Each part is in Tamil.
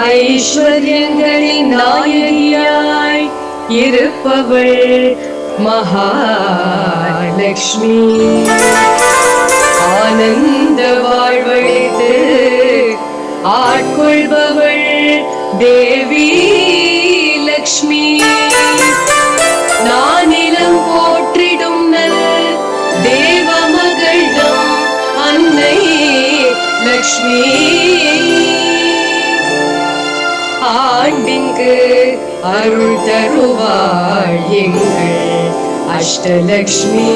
ஐஸ்வர்யங்களின் நாயகியாய் இருப்பவள் மகாலட்சுமி. ஆனந்த வாழ்வழித்து ஆட்கொள்பவள் தேவி லக்ஷ்மி. நானிலம் போற்றிடும் நல் தேவ மகளிடம் அன்னை லக்ஷ்மி. ஆண்டிங்கு அருள் தருவாள் எங்கள் அஷ்டலக்ஷ்மி.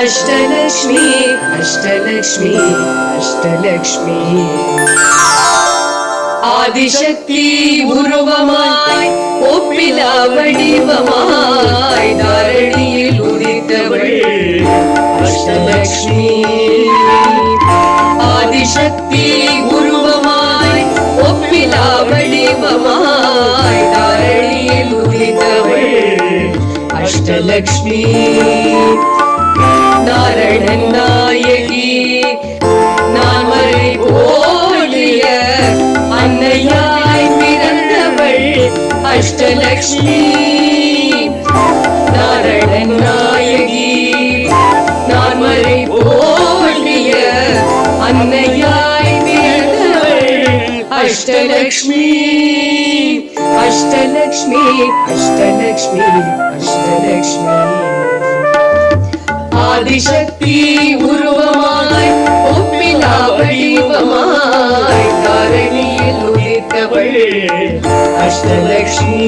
அஷ்டலக்ஷ்மி அஷ்டலக்ஷ்மி அஷ்டலக்ஷ்மி. ஆதிசக்தி உருவமாய் ஒப்பிலா வடிவமாய் தாரணியில் உதித்தவள் அஷ்டலக்ஷ்மி. ஆதிசக்தி உருவமாய் ஒப்பிலா வடிவமாய் தாரணியில் உதித்தவள் அஷ்டலக்ஷ்மி. நாரணன் நாயகி நான்மறை போலிய அன்னையாய் பிறந்தவள் அஷ்டலக்ஷ்மி. நாரணன் நாயகி நான்மறை போலிய அன்னையாய் பிறந்தவள் அஷ்டலக்ஷ்மி. அஷ்டலக்ஷ்மி அஷ்டலக்ஷ்மி அஷ்டலக்ஷ்மி. ஆதிசக்தி உருவமாய் ஒப்பிலா வடிவமாய் தாரணியில் உதித்தவள் அஷ்டலக்ஷ்மி.